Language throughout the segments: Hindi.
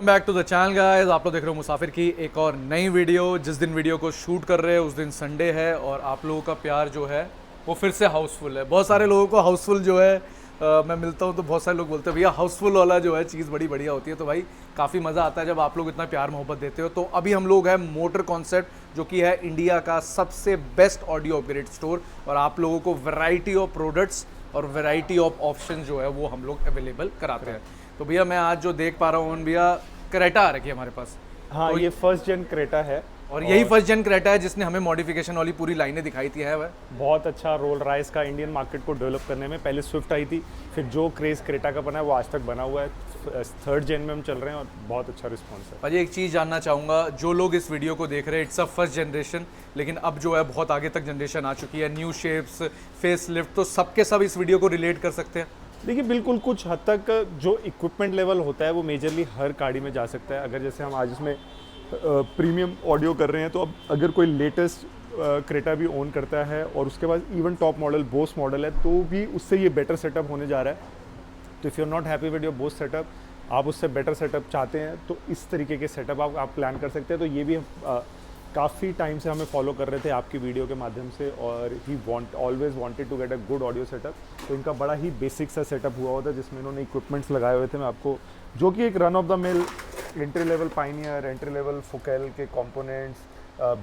Back to the channel guys, आप लोग देख रहे हो मुसाफिर की एक और नई वीडियो। जिस दिन वीडियो को शूट कर रहे हैं उस दिन संडे है और आप लोगों का प्यार जो है वो फिर से हाउसफुल है। बहुत सारे लोगों को हाउसफुल जो है मैं मिलता हूँ तो बहुत सारे लोग बोलते हैं भैया हाउसफुल वाला जो है चीज़ बड़ी बढ़िया होती है। तो भाई काफ़ी मज़ा आता है जब आप लोग इतना प्यार मोहब्बत देते हो। तो अभी हम लोग हैं मोटर कॉन्सेप्ट, जो कि है इंडिया का सबसे बेस्ट ऑडियो अपग्रेड स्टोर, और आप लोगों को वैरायटी ऑफ प्रोडक्ट्स और वैरायटी ऑफ ऑप्शन जो है वो हम लोग अवेलेबल कराते हैं। तो भैया मैं आज जो देख पा रहा हूँ भैया, क्रेटा आ रखी है हमारे पास। हाँ, तो ये फर्स्ट जेन क्रेटा है और यही फर्स्ट जन क्रेटा है जिसने हमें मॉडिफिकेशन वाली पूरी लाइनें दिखाई थी है वह। बहुत अच्छा रोल रहा है इसका इंडियन मार्केट को डेवलप करने में। पहले स्विफ्ट आई थी, फिर जो क्रेज़ क्रेटा का बना है वो आज तक बना हुआ है। थर्ड जेन में हम चल रहे हैं और बहुत अच्छा रिस्पॉन्स है। भाई एक चीज़ जानना चाहूँगा, जो लोग इस वीडियो को देख रहे हैं इट्स अ फर्स्ट जनरेशन, लेकिन अब जो है बहुत आगे तक जनरेशन आ चुकी है, न्यू शेप्स, फेस लिफ्ट, तो सबके सब इस वीडियो को रिलेट कर सकते हैं। देखिए, बिल्कुल कुछ हद तक जो इक्विपमेंट लेवल होता है वो मेजरली हर गाड़ी में जा सकता है। अगर जैसे हम आज इसमें प्रीमियम ऑडियो कर रहे हैं, तो अब अगर कोई लेटेस्ट क्रेटा भी ओन करता है और उसके बाद even top model Bose model है, तो भी उससे ये बेटर सेटअप होने जा रहा है। तो if you are not happy with your Bose setup, आप उससे बेटर सेटअप चाहते हैं, तो इस तरीके के सेटअप आप प्लान कर सकते हैं। तो ये भी काफ़ी टाइम से हमें फॉलो कर रहे थे आपकी वीडियो के माध्यम से, और he always wanted to get a good audio setup. तो इनका बड़ा ही बेसिक सा सेटअप हुआ होता है जिसमें इन्होंने इक्विपमेंट्स लगाए हुए थे। मैं आपको, जो कि एक run of the mill entry level pioneer, entry level focal के कंपोनेंट्स,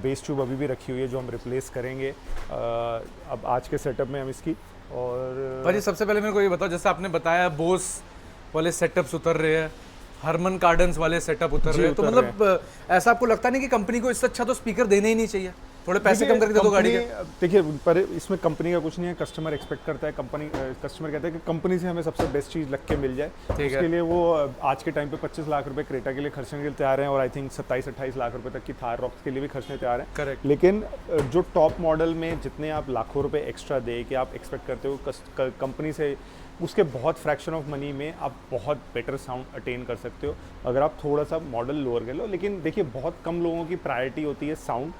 बेस ट्यूब अभी भी रखी हुई है जो हम रिप्लेस करेंगे अब आज के सेटअप में हम इसकी। और भाई सबसे पहले मेरे को ये बताओ, जैसे आपने बताया बोस वाले सेटअप्स उतर रहे हैं, हरमन कार्डन्स वाले सेटअप उतर रहे हैं, तो मतलब ऐसा आपको लगता नहीं कि कंपनी को इससे अच्छा तो स्पीकर देने ही नहीं चाहिए? थोड़े पैसे कम करके दे दो गाड़ी के। देखिए, पर इसमें कंपनी का कुछ नहीं है, कस्टमर एक्सपेक्ट करता है। कस्टमर कहता है कि कंपनी से हमें सबसे बेस्ट चीज़ लग के मिल जाए। उसके लिए वो आज के टाइम पे 25 लाख रुपए क्रेटा के लिए खर्चने के लिए तैयार हैं, और आई थिंक 27-28 लाख रुपए तक की थार रॉक्स के लिए भी खर्चने तैयार हैं। करेक्ट। लेकिन जो टॉप मॉडल में जितने आप लाखों रुपए एक्स्ट्रा दे के आप एक्सपेक्ट करते हो कंपनी से, उसके बहुत फ्रैक्शन ऑफ मनी में आप बहुत बेटर साउंड अटेन कर सकते हो अगर आप थोड़ा सा मॉडल लोअर कर लो। लेकिन देखिए, बहुत कम लोगों की प्रायोरिटी होती है साउंड,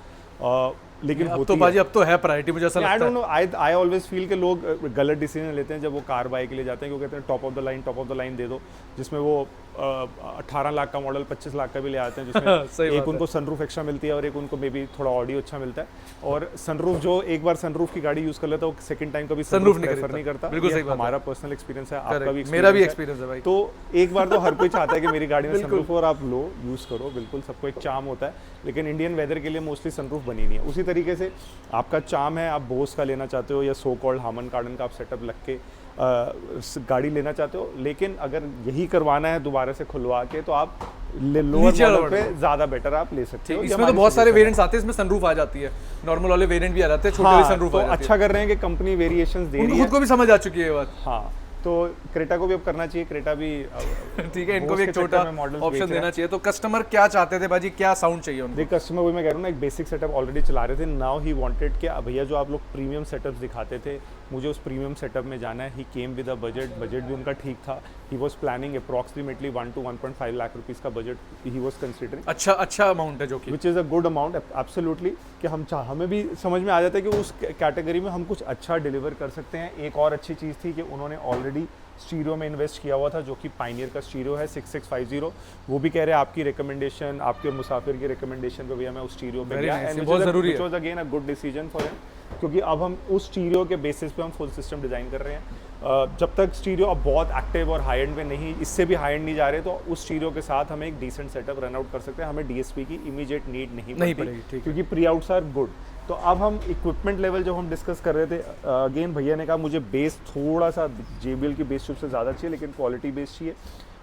लेकिन अब तो बाजी अब तो है प्रायोरिटी, मुझे ऐसा लगता है। I don't know, I always feel के लोग गलत डिसीजन लेते हैं जब वो कार बाइक के लिए जाते हैं, क्योंकि कहते हैं टॉप ऑफ द लाइन दे दो, जिसमें वो 18 लाख का मॉडल 25 लाख का भी ले आते हैं, जिसमें एक उनको सनरूफ एक्स्ट्रा मिलती है और एक उनको मे बी थोड़ा ऑडियो अच्छा मिलता है। और सनरूफ, जो एक बार सनरूफ की गाड़ी यूज कर लेता है वो सेकंड टाइम कभी सनरूफ प्रेफर नहीं करता। बिल्कुल सही बात, हमारा पर्सनल एक्सपीरियंस है, आपका भी, मेरा भी एक्सपीरियंस है भाई। तो एक बार तो हर कोई चाहता है कि मेरी गाड़ी में सनरूफ हो और आप लो यूज करो, बिल्कुल सबको एक चार्म होता है। लेकिन इंडियन वेदर के लिए मोस्टली सनरूफ बनी नहीं है। उसी तरीके से आपका चार्म है, आप बोस का लेना चाहते हो या सो कॉल्ड हामन कार्डन का आप सेटअप लग के गाड़ी लेना चाहते हो, लेकिन अगर यही करवाना है दोबारा से खुलवा के, तो आप लोअर मॉडल पे ज़्यादा बेटर आप ले सकते हो। इसमें तो बहुत सारे वेरिएंट्स आते हैं, इसमें सनरूफ आ जाती है, नॉर्मल वाले वेरिएंट भी आ जाते हैं, छोटे वाले सनरूफ आ जाते हैं। अच्छा कर रहे हैं कि कंपनी वेरिएशंस दे रही है, खुद को भी समझ आ चुकी है ये बात। हाँ, तो क्रेटा को भी अब करना चाहिए, क्रेटा भी ठीक है, इनको भी एक छोटा ऑप्शन देना चाहिए। तो कस्टमर क्या चाहते थे बाजी, क्या साउंड चाहिए उनको? देख, कस्टमर, वही मैं कह रहा हूँ ना, एक बेसिक सेटअप ऑलरेडी चला रहे थे। नाउ ही वांटेड कि भैया जो आप लोग प्रीमियम सेटअप्स दिखाते थे, मुझे उस प्रीमियम सेटअप में जाना है। ही केम विद अ बजट भी उनका ठीक था। He was planning approximately 1 to 1.5 lakh rupees का बजट ही वाज कंसीडरिंग। अच्छा अमाउंट है, जो कि which is a good amount absolutely, कि हमें भी समझ में आ जाता है कि उस कैटेगरी में हम कुछ अच्छा डिलीवर कर सकते हैं। एक और अच्छी चीज़ थी कि उन्होंने ऑलरेडी स्टीरियो में इन्वेस्ट किया हुआ था, जो कि पाइनियर का स्टीरियो है 6650। वो भी कह रहे हैं आपकी रिकमेंडेशन, आपके मुसाफिर की रिकमेंडेशन पे भैया मैं उस स्टीरियो पे गया, एंड बहुत ज़रूरी है। Which was again a good decision for him, क्योंकि अब हम उस स्टीरियो के बेसिस पे हम फुल सिस्टम डिज़ाइन कर रहे हैं। जब तक स्टीरियो अब बहुत एक्टिव और हाई एंड में नहीं, इससे भी हाई एंड नहीं जा रहे, तो उस स्टीरियो के साथ हम एक डिसेंट सेटअप रन आउट कर सकते हैं। हमें डीएसपी की इमीडिएट नीड नहीं पड़ेगी, क्योंकि प्री आउट्स आर गुड। तो अब हम इक्विपमेंट लेवल जब हम डिस्कस कर रहे थे, अगेन भैया ने कहा मुझे बेस थोड़ा सा JBL की बेस ट्यूब से ज़्यादा चाहिए, लेकिन क्वालिटी बेस चाहिए,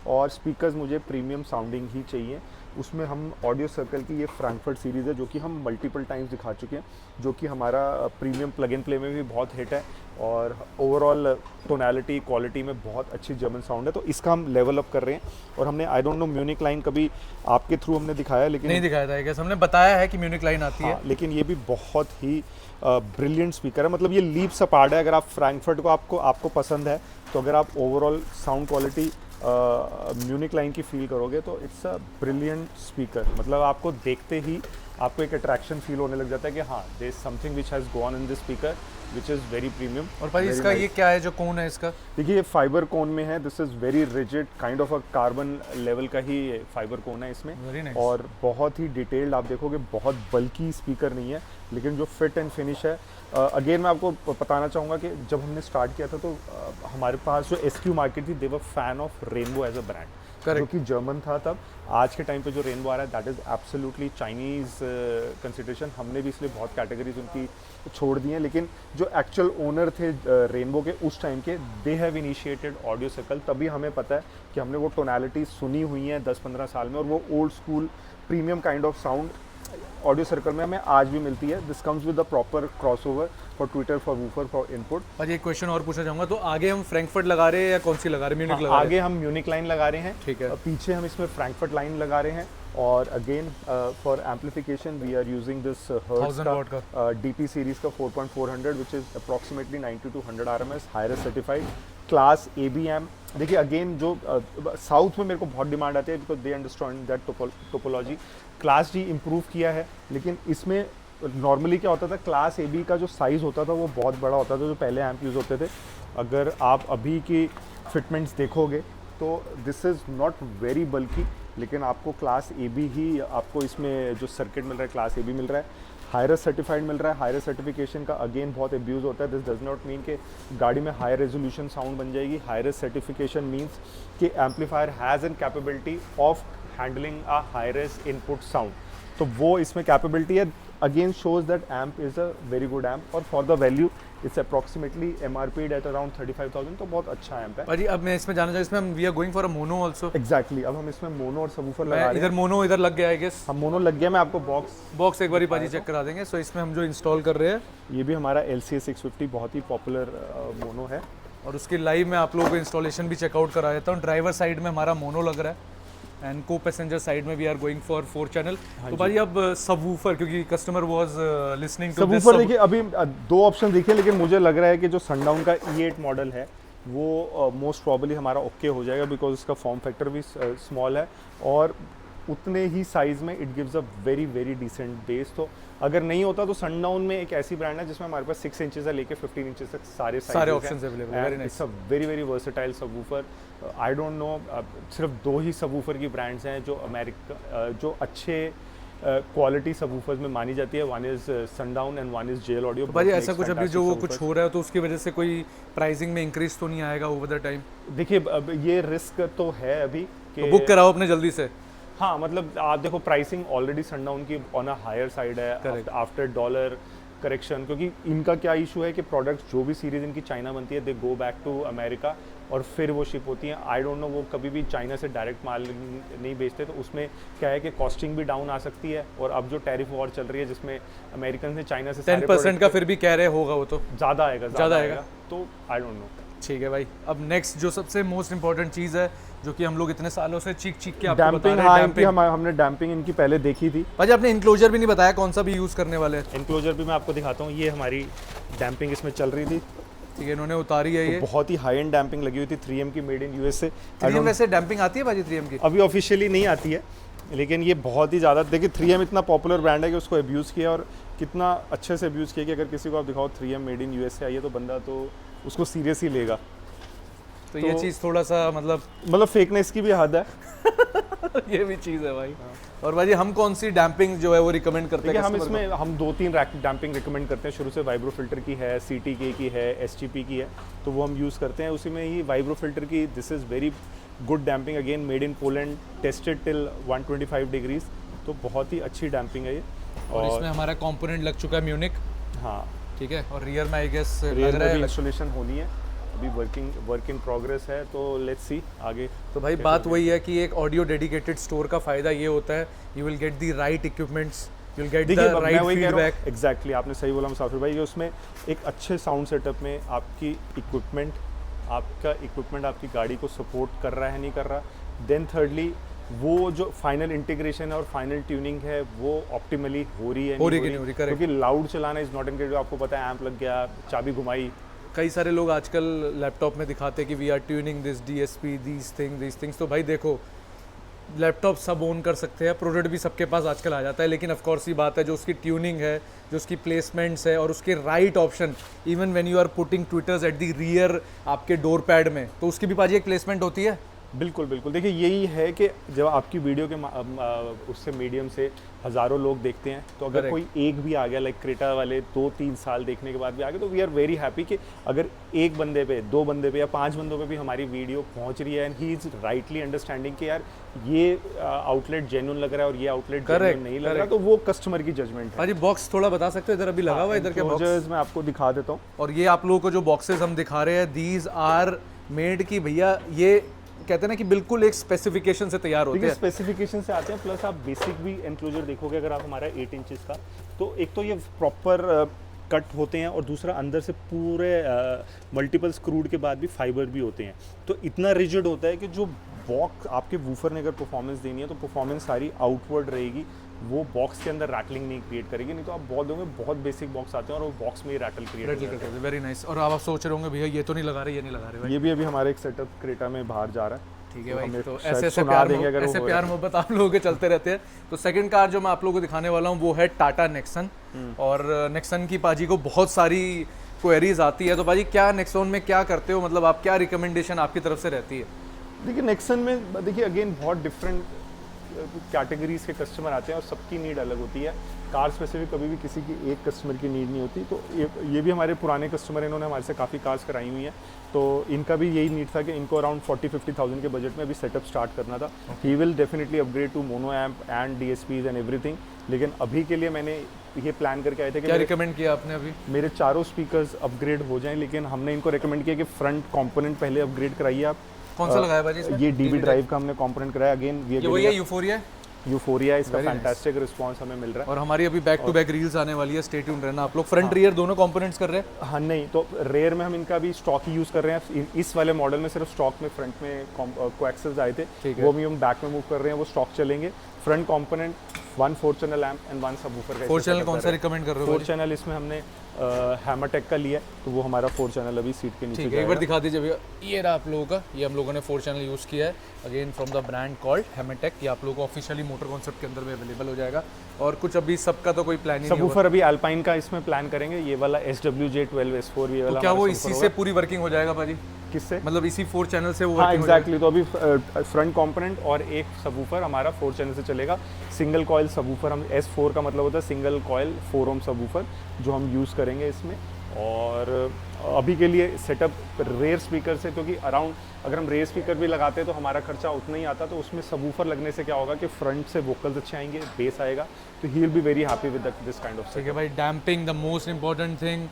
और स्पीकर्स मुझे प्रीमियम साउंडिंग ही चाहिए। उसमें हम ऑडियो सर्कल की ये फ्रैंकफर्ट सीरीज़ है, जो कि हम मल्टीपल टाइम्स दिखा चुके हैं, जो कि हमारा प्रीमियम प्लग एंड प्ले में भी बहुत हिट है, और ओवरऑल टोनैलिटी क्वालिटी में बहुत अच्छी जर्मन साउंड है। तो इसका हम लेवल अप कर रहे हैं, और हमने, I don't know, Munich line कभी आपके थ्रू हमने दिखाया, लेकिन नहीं दिखाया था, कैसे हमने बताया है कि म्यूनिक लाइन आती है, लेकिन ये भी बहुत ही ब्रिलियंट स्पीकर है। मतलब ये लीप्स अपार्ट है। अगर आप फ्रैंकफर्ट को आपको पसंद है, तो अगर आप overall sound quality Munich line की फील करोगे, तो इट्स अ ब्रिलियंट स्पीकर। मतलब आपको देखते ही आपको एक अट्रैक्शन फील होने लग जाता है कि हाँ there is something which has gone in this speaker which is very premium. और भाई इसका ये क्या है जो कोन है इसका? देखिए ये फाइबर कोन में है, this is very rigid kind of a carbon level का ही फाइबर कोन है इसमें। Very nice. और बहुत ही डिटेल्ड, आप देखोगे बहुत बल्कि स्पीकर नहीं है, लेकिन जो फिट एंड फिनिश है। अगेन मैं आपको बताना चाहूँगा कि जब हमने स्टार्ट किया था तो हमारे पास जो SQ मार्केट थी, they were fan of rainbow as a brand, जो कि जर्मन था तब। आज के टाइम पे जो रेनबो आ रहा है that is absolutely Chinese consideration. हमने भी इसलिए बहुत कैटेगरीज उनकी छोड़ दी हैं, लेकिन जो एक्चुअल ओनर थे रेनबो के उस टाइम के, they have initiated audio circle. तभी हमें पता है कि हमने वो टोनैलिटी सुनी हुई है 10-15 साल में, और वो old school premium kind of sound audio circle में हमें आज भी मिलती है। This comes with the proper crossover for Twitter, for woofer, for input. भाई एक क्वेश्चन और पूछना चाहूँगा, तो आगे हम फ्रैंकफर्ट लगा रहे हैं या कौन सी लगा रहे हैं? म्यूनिक लगा रहे आगे हम म्यूनिक लाइन लगा रहे हैं, ठीक है। पीछे हम इसमें फ्रैंकफर्ट लाइन लगा रहे हैं। और again for amplification we are using this 1000 watt का DP सीरीज का 4400 which is approximately 90 to 100 RMS, hi res certified class ABM। देखिए अगेन जो साउथ में मेरे को बहुत डिमांड आती है because they understand that topology. Class D improve किया है, लेकिन इसमें नॉर्मली क्या होता था, क्लास AB का जो साइज़ होता था वो बहुत बड़ा होता था जो पहले एम्प यूज़ होते थे। अगर आप अभी की फिटमेंट्स देखोगे तो दिस इज़ नॉट वेरी बल्कि, लेकिन आपको क्लास AB ही आपको इसमें जो सर्किट मिल रहा है क्लास AB मिल रहा है। हायरस सर्टिफाइड मिल रहा है। हायरस सर्टिफिकेशन का अगेन बहुत एब्यूज़ होता है। दिस डज नॉट मीन कि गाड़ी में हाई रेजोल्यूशन साउंड बन जाएगी। हायरस सर्टिफिकेशन मीन्स कि amplifier has an capability of handling a hi res input sound, तो वो इसमें कैपेबिलिटी है। Again shows that amp is a very good amp, और for the value it's approximately MRP at around 35,000, तो बहुत अच्छा एम्प है। भाई अब मैं इसमें जाना चाहूँ, इसमें हम we are going for a mono also. Exactly, अब हम इसमें मोनो और सबवूफर लगा रहे हैं। इधर मोनो इधर लग गया आई गेस। हम मोनो लग गया, मैं आपको बॉक्स एक बारी पाजी चेक करा देंगे। सो इसमें हम जो इंस्टॉल कर रहे हैं, ये भी हमारा LCA 650 बहुत ही पॉपुलर मोनो है, और उसकी लाइव में आप लोगों को इंस्टॉलेशन भी चेकआउट करा देता हूँ। ड्राइवर साइड में हमारा मोनो लग रहा है एंड को पैसेंजर साइड में we are going for 4 channel. तो भाई अब सबवूफर, क्योंकि customer was listening to this subwoofer, देखिए अभी दो ऑप्शन देखिए, लेकिन मुझे लग रहा है कि जो सनडाउन का E8 मॉडल है वो मोस्ट प्रॉबली हमारा ओके हो जाएगा, बिकॉज उसका फॉर्म फैक्टर भी स्मॉल है और उतने ही साइज़ में it gives a very very decent bass. तो अगर नहीं होता तो सनडाउन में एक ऐसी ब्रांड है जिसमें हमारे पास 6 इंचेस से लेके 15 इंचेस तक सारे ऑप्शंस अवेलेबल है। Very nice, it's a very very versatile subwoofer. I don't know, सिर्फ 2 ही सबवूफर की ब्रांड्स हैं जो अमेरिका जो अच्छे क्वालिटी सबवूफर्स में मानी जाती है। One is sundown and one is JL audio. भाई ऐसा कुछ अभी जो वो कुछ हो रहा है तो उसकी वजह से कोई प्राइसिंग में इंक्रीज तो नहीं आएगा ओवर द टाइम? देखिए अब ये रिस्क तो है अभी कि तो बुक कराओ अपने जल्दी से। हाँ, मतलब आप देखो प्राइसिंग ऑलरेडी सनडाउन की ऑन अ हायर साइड है आफ्टर डॉलर करेक्शन, क्योंकि इनका क्या इशू है कि प्रोडक्ट्स जो भी सीरीज इनकी चाइना बनती है दे गो बैक टू अमेरिका और फिर वो शिप होती हैं। आई डोंट नो, वो कभी भी चाइना से डायरेक्ट माल नहीं बेचते, तो उसमें क्या है कि कॉस्टिंग भी डाउन आ सकती है। और अब जो टैरिफ वॉर चल रही है जिसमें अमेरिकन ने चाइना से 10% का फिर भी कह रहे होगा, वो तो ज़्यादा आएगा, तो आई डोंट नो। ठीक है भाई, अब नेक्स्ट जो सबसे मोस्ट इंपॉर्टेंट चीज़ है जो कि हम लोग इतने सालों से चीख के आपको बता रहे हैं, डैम्पिंग। हमने डैम्पिंग इनकी पहले देखी थी। भाई आपने इनक्लोजर भी नहीं बताया कौन सा भी यूज़ करने वाले हैं। इनक्लोजर भी मैं आपको दिखाता हूँ, ये हमारी डैम्पिंग इसमें चल रही थी। ठीक है, इन्होंने उतारी है। ये बहुत ही हाई एंड डैम्पिंग लगी हुई थी, 3M की, मेड इन USA। 3M वैसे डैम्पिंग आती है भाजी 3M की? अभी ऑफिशियली नहीं आती है, लेकिन ये बहुत ही ज़्यादा, देखिए 3M इतना पॉपुलर ब्रांड है कि उसको अब्यूज़ किया, और कितना अच्छे से अब्यूज़ किया कि अगर किसी को आप दिखाओ 3M मेड इन USA आई है तो बंदा तो उसको सीरियस ही लेगा। तो ये चीज़ थोड़ा सा मतलब फेकनेस की भी हद है। ये भी चीज़ है भाई। और भाई हम कौन सी डैम्पिंग जो है वो रिकमेंड करते हैं? हम इसमें हम 2-3 डैम्पिंग रिकमेंड करते हैं शुरू से। वाइब्रो फिल्टर की है, CTK की है, STP की है, तो वो हम यूज़ करते हैं। उसी में ही वाइब्रो फिल्टर की this is very good damping, again made in Poland, tested till 125 degrees, तो बहुत ही अच्छी डैम्पिंग है ये। और इसमें हमारा कंपोनेंट लग चुका है म्यूनिक। हाँ ठीक है, और रियर में आई गेस रियर में भी इंस्टॉलेशन होनी है, अभी वर्क इन प्रोग्रेस है, तो लेट्स सी आगे। तो भाई बात वही है कि एक ऑडियो डेडिकेटेड स्टोर का फ़ायदा ये होता है, you will get the right equipments, you will get the right feedback. Exactly, आपने सही बोला मुसाफिर भाई, कि उसमें एक अच्छे साउंड सेटअप में आपका इक्विपमेंट आपकी गाड़ी को सपोर्ट कर रहा है नहीं कर रहा। देन थर्डली वो जो फाइनल इंटीग्रेशन है और फाइनल ट्यूनिंग है वो ऑप्टिमली हो रही है क्योंकि लाउड चलाना इज़ नॉट इनक्रेडिबल। आपको पता है, एम्प लग गया, चाबी घुमाई, कई सारे लोग आजकल लैपटॉप में दिखाते हैं कि we are tuning this DSP, these things. तो भाई देखो, लैपटॉप सब ओन कर सकते हैं, प्रोडक्ट भी सबके पास आजकल आ जाता है, लेकिन ऑफ कोर्स ये बात है जो उसकी ट्यूनिंग है, जो उसकी प्लेसमेंट्स है और उसके right option, even when you are putting tweeters at the rear आपके डोर पैड में, तो उसकी भी पाजी एक प्लेसमेंट होती है। बिल्कुल बिल्कुल, देखिए यही है कि जब आपकी वीडियो के उससे मीडियम से हज़ारों लोग देखते हैं, तो अगर कोई एक भी आ गया, लाइक क्रेटा वाले 2-3 साल देखने के बाद भी आ गए, तो वी आर वेरी हैप्पी कि अगर एक बंदे पे, 2 बंदे पे या 5 बंदों पे भी हमारी वीडियो पहुंच रही है and he is rightly understanding कि यार ये आउटलेट जेन्युइन लग रहा है और ये आउटलेट जेन्युइन नहीं लग रहा, तो वो कस्टमर की जजमेंट है। जी बॉक्स थोड़ा बता सकते हो, इधर अभी लगा हुआ है, इधर के बॉक्स मैं आपको दिखा देता हूँ। और ये आप लोगों को जो बॉक्सेस हम दिखा रहे हैं, दीज आर मेड की भैया, ये कहते हैं ना कि बिल्कुल एक स्पेसिफिकेशन से तैयार होते हैं, स्पेसिफिकेशन से आते हैं, प्लस आप बेसिक भी एंक्लोजर देखोगे अगर आप हमारा 8 इंचेस का, तो एक तो ये प्रॉपर कट होते हैं और दूसरा अंदर से पूरे मल्टीपल स्क्रूड के बाद भी फाइबर भी होते हैं, तो इतना रिजिड होता है कि जो बॉक्स आपके वूफर ने अगर परफॉर्मेंस देनी है तो परफॉर्मेंस सारी आउटवर्ड रहेगी, वो बॉक्स के अंदर रैटलिंग नहीं क्रिएट करेगी। नहीं तो आप बहुत दोगे, बहुत बेसिक बॉक्स आते हैं और वो बॉक्स में ही रैटल क्रिएट करते हैं। Very nice. और आप सोच रहे होंगे भैया ये तो नहीं लगा रहे, ये नहीं लगा रहे भाई। ये भी अभी हमारे एक सेटअप क्रेटा में बाहर जा रहा है। ठीक है भाई, तो ऐसे प्यार मोहब्बत आप लोगों के चलते रहते हैं। तो सेकंड कार जो मैं आप लोगों को दिखाने वाला हूँ वो है टाटा नेक्सन। और नेक्सन की पाजी को बहुत सारी क्वेरीज आती है, तो पाजी क्या नेक्सॉन में क्या करते हो, मतलब आप क्या रिकमेंडेशन आपकी तरफ से रहती है? देखिए नेक्सन में देखिए अगेन बहुत डिफरेंट कैटेगरीज के कस्टमर आते हैं और सबकी नीड अलग होती है। कार स्पेसिफिक कभी भी किसी की एक कस्टमर की नीड नहीं होती, तो ये भी हमारे पुराने कस्टमर, इन्होंने हमारे से काफ़ी कार्स कराई हुई हैं, तो इनका भी यही नीड था कि इनको अराउंड 40-50,000 के बजट में अभी सेटअप स्टार्ट करना था। He will definitely upgrade to mono amp and DSPs and everything, लेकिन अभी के लिए मैंने ये प्लान करके आए थे कि क्या रिकमेंड किया आपने अभी? मेरे चारों स्पीकर्स अपग्रेड हो जाएं, लेकिन हमने इनको रिकमेंड किया कि फ्रंट कंपोनेंट पहले अपग्रेड कराइए आप। कौन सा लगाया भाई इसमें? ये DB ड्राइव का हमने कंपोनेंट कराया। अगेन ये यूफोरिया इसका फैंटास्टिक रिस्पांस हमें मिल रहा है। और हमारी अभी बैक टू बैक रील्स आने वाली है, स्टे ट्यून्ड रहना आप लोग। फ्रंट रियर दोनों कंपोनेंट्स कर रहे हैं? हाँ नहीं, तो रेयर में हम इनका भी स्टॉक ही यूज़ कर रहे हैं। इस वाले मॉडल में सिर्फ स्टॉक में फ्रंट में कोएक्सिल्स आए थे, वो भी हम बैक में मूव कर रहे हैं, वो स्टॉक चलेंगे। Front component 1 4 channel amp and 1 subwoofer का। 4 चैनल कौन सा रिकमेंड कर रहे हो? 4 चैनल इसमें हमने हैमरटेक का लिया, तो वो हमारा 4 चैनल अभी सीट के नीचे। ठीक है, एक बार दिखा दीजिए भैया। ये रहा आप लोगों का, ये हम लोगों ने 4 चैनल यूज़ किया है, again from the brand called Hammertech. ये आप लोगों को ऑफिशियली मोटर कॉन्सेप्ट के अंदर भी अवेलेबल हो जाएगा। और कुछ अभी सबका तो कोई प्लान ही नहीं है। सबवूफर अभी अल्पाइन का इसमें प्लान करेंगे, ये वाला SWJ12 S4 ये वाला। तो क्या वो इसी से पूरी वर्किंग हो जाएगा भाजी? किससे? मतलब इसी 4 चैनल से वो? हाँ एग्जैक्टली। तो अभी फ्रंट कंपोनेंट और एक सबवूफर हमारा 4 चैनल से चलेगा। सिंगल कॉइल सबवूफर, हम S4 का मतलब होता है सिंगल कॉइल 4 ओम सबवूफर, जो हम यूज़ करेंगे इसमें। और अभी के लिए सेटअप रेयर स्पीकर से, क्योंकि अराउंड अगर हम रेयर स्पीकर भी लगाते हैं तो हमारा खर्चा उतना ही आता, तो उसमें सबवूफर लगने से क्या होगा कि फ्रंट से वोकल्स अच्छे आएंगे, बेस आएगा, तो ही will be very happy with this kind of. ठीक है भाई, damping the most important thing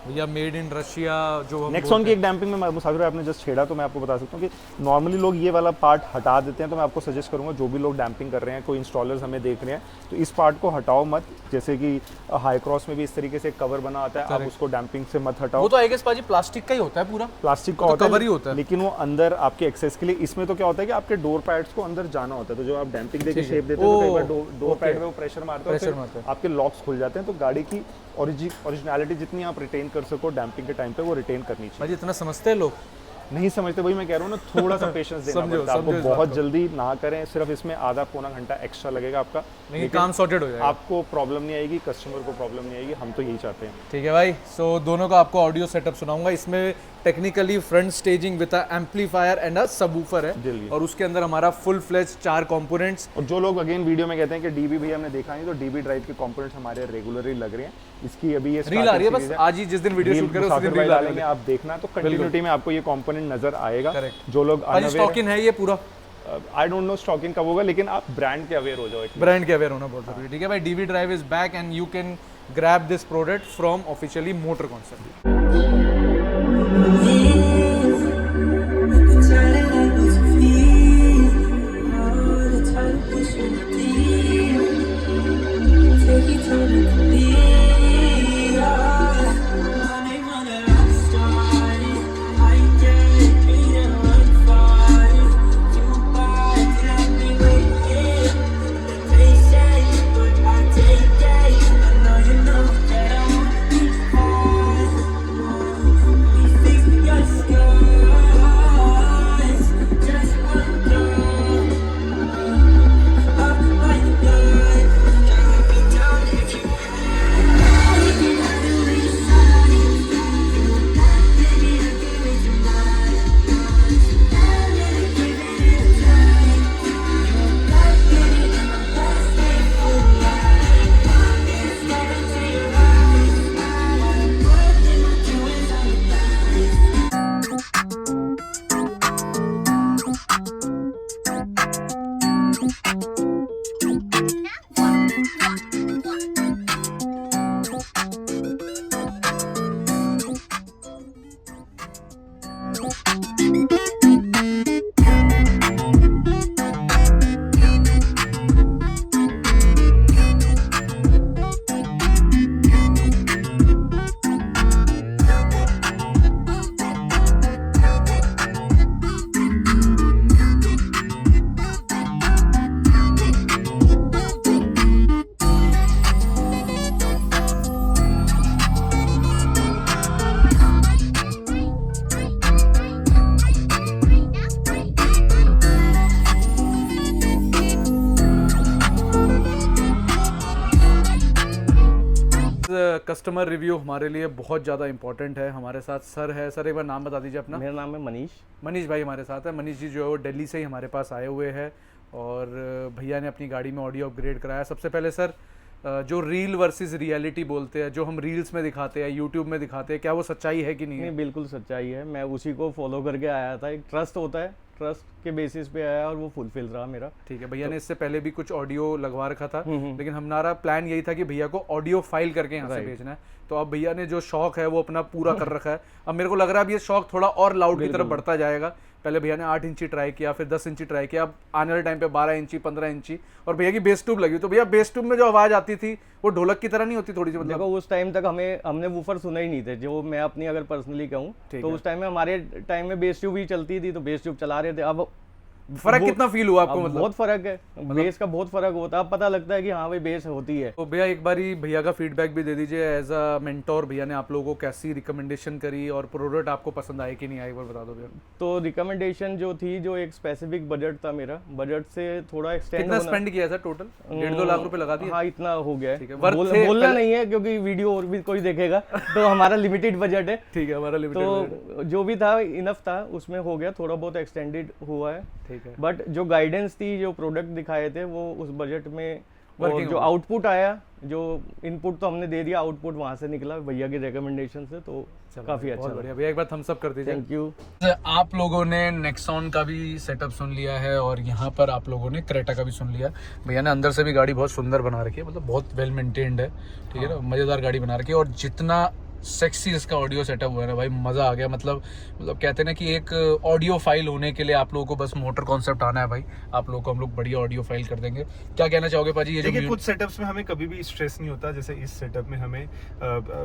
भैया, मेड इन रशिया। जो नेक्सॉन की एक डैम्पिंग में मुसाफिर आपने जस्ट छेड़ा, तो मैं आपको बता सकता हूँ कि नॉर्मली लोग ये वाला पार्ट हटा देते हैं, तो मैं आपको सजेस्ट करूँगा जो भी लोग डैम्पिंग कर रहे हैं, कोई इंस्टॉलर्स हमें देख रहे हैं, तो इस पार्ट को हटाओ मत। जैसे कि हाई क्रॉस में भी इस तरीके से कवर बना आता है, आप उसको डैम्पिंग से मत हटाओ। वो तो आई गेस पाजी प्लास्टिक का ही होता है, पूरा प्लास्टिक का कवर ही होता है, लेकिन वो अंदर आपके एक्सेस के लिए। इसमें तो क्या होता है कि आपके डोर पैड्स को अंदर जाना होता है, तो जो आप डैम्पिंग देके शेप देते हो, तो कई बार डोर पैड में वो प्रेशर मारते हैं, आपके लॉक्स खुल जाते हैं। तो गाड़ी की ओरिजिनलिटी जितनी आप रिटेन कर सको डैम्पिंग के टाइम पे, वो रिटेन करनी चाहिए। भाई इतना समझते हैं लोग? नहीं समझते, वही मैं कह रहा हूँ ना, थोड़ा सा पेशेंस देना पड़ता है आपको। बहुत जल्दी ना करें, सिर्फ इसमें आधा पौना घंटा एक्स्ट्रा लगेगा आपका, लेकिन काम सॉर्टेड हो जाएगा, आपको प्रॉब्लम नहीं आएगी, कस्टमर को प्रॉब्लम नहीं आएगी, हम तो यही चाहते हैं। ठीक है भाई, सो दोनों का आपको ऑडियो सेटअप सुनाऊंगा। इसमें technically front staging with amplifier and a subwoofer है, और उसके अंदर हमारा फुल फ्लेज 4 कंपोनेंट्स। और जो लोग अगेन वीडियो में कहते हैं कि DB भी हमने देखा नहीं, तो DB ड्राइव के कंपोनेंट्स हमारे रेगुलरली लग रहे हैं। इसकी अभी ये रील आ रही है, बस आज ही जिस दिन वीडियो शूट करें उस दिन रील डालेंगे, आप देखना, तो कंटिन्यूटी में आपको ये कंपोनेंट नजर आएगा। जो लोग स्टॉकिंग है ये पूरा, आई डोंट नो स्टॉकिंग कब होगा, लेकिन आप ब्रांड के अवेयर हो जाओ। ब्रांड के अवेयर होना बहुत जरूरी है। ठीक है भाई, DB drive is back and you can grab this product from officially motor concept. Customer review हमारे लिए बहुत ज़्यादा इंपॉर्टेंट है। हमारे साथ सर है। सर एक बार नाम बता दीजिए अपना। मेरा नाम है मनीष। मनीष भाई हमारे साथ है। मनीष जी जो है वो दिल्ली से ही हमारे पास आए हुए हैं और भैया ने अपनी गाड़ी में ऑडियो अपग्रेड कराया। सबसे पहले सर जो रील वर्सेस रियलिटी बोलते हैं, जो हम रील्स में दिखाते हैं, यूट्यूब में दिखाते हैं, क्या वो सच्चाई है कि नहीं है? नहीं, बिल्कुल सच्चाई है। मैं उसी को फॉलो करके आया था। एक ट्रस्ट होता है, ट्रस्ट के बेसिस पे आया और वो फुलफिल रहा मेरा। ठीक है। भैया ने इससे पहले भी कुछ ऑडियो लगवा रखा था, लेकिन हमारा प्लान यही था कि भैया को ऑडियो फाइल करके यहाँ से भेजना है। तो अब भैया ने जो शौक है वो अपना पूरा कर रखा है। अब मेरे को लग रहा है अब ये शौक थोड़ा और लाउड की तरफ बढ़ता जाएगा। पहले भैया ने 8 इंची ट्राई किया, फिर 10 इंची ट्राई किया, अब आने वाले टाइम पे 12 इंची, 15 इंची। और भैया की बेस ट्यूब लगी। तो भैया बेस ट्यूब में जो आवाज़ आती थी वो ढोलक की तरह नहीं होती थोड़ी सी? मतलब देखो, उस टाइम तक हमने वूफर सुना ही नहीं थे। जो मैं अपनी अगर पर्सनली कहूँ तो उस टाइम में हमारे टाइम में बेस ट्यूब ही चलती थी, तो बेस ट्यूब चला रहे थे। अब फर्क कितना फील हुआ आपको? मतलब बहुत फर्क है, बेस का बहुत फर्क होता है। अब पता लगता है कि हाँ भाई बेस होती है। तो भैया एक बारी भैया का फीडबैक भी दे दीजिए एज अ मेंटोर। भैया ने आप लोगों को कैसी रिकमेंडेशन करी और प्रोडक्ट आपको पसंद आए कि नहीं आए, एक बार बता दो भैया। तो रिकमेंडेशन जो थी, जो एक स्पेसिफिक बजट था मेरा, बजट से थोड़ा एक्सटेंड कितना स्पेंड किया सर टोटल? 1.5-2 लाख रुपए लगा दिए? हाँ, इतना हो गया ठीक है। है। बोलना नहीं है क्योंकि वीडियो और भी कोई देखेगा। तो हमारा लिमिटेड बजट है। ठीक है, हमारा लिमिटेड। तो जो भी था इनफ था, उसमें हो गया। थोड़ा बहुत एक्सटेंडेड हुआ है। ठीक है। बट जो गाइडेंस थी, जो प्रोडक्ट दिखाए थे, वो उस बजट में, और Working जो आउटपुट आया, जो इनपुट तो हमने दे दिया, आउटपुट वहां से निकला भैया की रिकमेंडेशन से। तो काफी अच्छा। बहुत बढ़िया भैया, एक बार थम्स अप कर दीजिए। Thank you. आप लोगों ने नेक्सॉन का भी सेटअप सुन लिया है और यहाँ पर आप लोगों ने क्रेटा का भी सुन लिया। भैया ने अंदर से भी गाड़ी बहुत सुंदर बना रखी है, मतलब बहुत वेल मेंटेन्ड है। ठीक है ना, मज़ेदार गाड़ी बना रखी है। और जितना सेक्सी इसका ऑडियो सेटअप हुआ है ना भाई, मज़ा आ गया। मतलब कहते हैं ना कि एक ऑडियो फाइल होने के लिए आप लोगों को बस मोटर कॉन्सेप्ट आना है भाई। आप लोगों को हम लोग बढ़िया ऑडियो फाइल कर देंगे। क्या कहना चाहोगे पाजी? ये देखिए, कुछ सेटअप्स में हमें कभी भी स्ट्रेस नहीं होता। जैसे इस सेटअप में हमें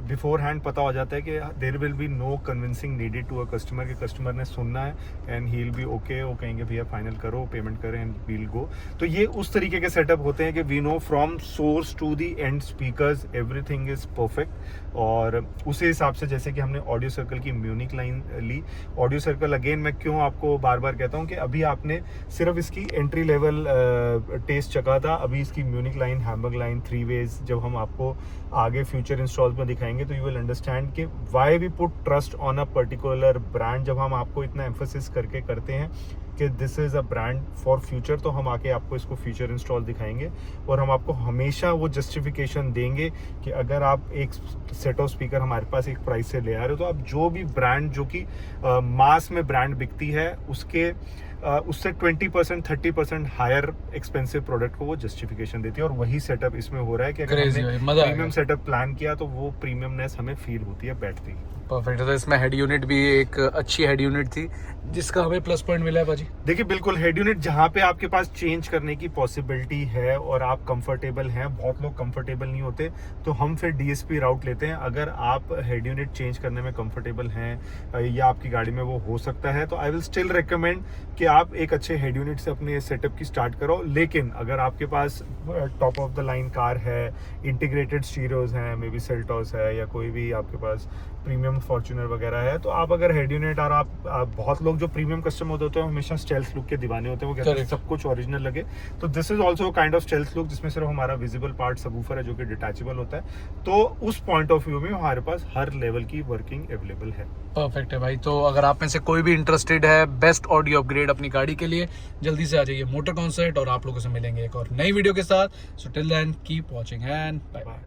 बिफोर हैंड पता हो जाता है कि there will be no convincing needed to a customer, के कस्टमर ने सुनना है and he will be okay. वो कहेंगे भैया फाइनल करो, पेमेंट करें एंड वील गो। तो ये उस तरीके के सेटअप होते हैं कि we know from source to the end speakers everything is perfect. और उसी हिसाब से जैसे कि हमने ऑडियो सर्कल की म्यूनिक लाइन ली। ऑडियो सर्कल अगेन मैं क्यों आपको बार बार कहता हूँ कि अभी आपने सिर्फ इसकी एंट्री लेवल टेस्ट चखा था। अभी इसकी Munich line, Hamburg line, 3 ways जब हम आपको आगे फ्यूचर इंस्टॉल्स में दिखाएंगे तो यू विल अंडरस्टैंड कि why we put trust on a particular brand. जब हम आपको इतना एम्फोसिस करके करते हैं कि this is a brand for future, तो हम आके आपको इसको फ्यूचर इंस्टॉल दिखाएंगे और हम आपको हमेशा वो जस्टिफिकेशन देंगे कि अगर आप एक सेट ऑफ स्पीकर हमारे पास एक प्राइस से ले आ रहे हो, तो आप जो भी ब्रांड, जो कि मास में ब्रांड बिकती है, उसके उससे 20% 30% हायर एक्सपेंसिव प्रोडक्ट को वो जस्टिफिकेशन देती है। और वही सेटअप इसमें हो रहा है कि अगर हमने प्रीमियम सेटअप प्लान किया तो वो प्रीमियमनेस हमें फील होती है, बैठती है। परफेक्ट। तो इसमें हेड यूनिट भी एक अच्छी हेड यूनिट थी जिसका हमें प्लस पॉइंट मिला है पाजी। देखिए, बिल्कुल हेड यूनिट जहाँ पे आपके पास चेंज करने की पॉसिबिलिटी है और आप कंफर्टेबल हैं, बहुत लोग कंफर्टेबल नहीं होते, तो हम फिर डीएसपी राउट लेते हैं। अगर आप हेड यूनिट चेंज करने में कंफर्टेबल हैं या आपकी गाड़ी में वो हो सकता है, तो आई विल स्टिल रिकमेंड कि आप एक अच्छे हेड यूनिट से अपने सेटअप की स्टार्ट करो। लेकिन अगर आपके पास top of the line car है, इंटीग्रेटेड स्टीरियोज हैं, मे बी सेल्टॉस है या कोई भी आपके पास प्रीमियम फॉर्च्यूनर वगैरह है, तो आप अगर हेड यूनिट और आप बहुत लोग जो प्रीमियम कस्टमर होते हैं हमेशा स्टेल्थ लुक के दीवाने होते हैं, वो कहते हैं सब कुछ ओरिजिनल लगे। तो this is also kind of stealth look जिसमें सिर्फ हमारा विजिबल पार्ट सबवूफर है जो कि डिटैचेबल होता है। तो उस पॉइंट ऑफ व्यू में हमारे पास हर लेवल की वर्किंग अवेलेबल है। परफेक्ट है भाई। तो अगर आप में से कोई भी इंटरेस्टेड है बेस्ट ऑडियो अपग्रेड अपनी गाड़ी के लिए, जल्दी से आ जाइए मोटर कॉन्सेप्ट और आप लोगों से मिलेंगे एक और नई वीडियो के साथ। So till then keep watching and bye bye.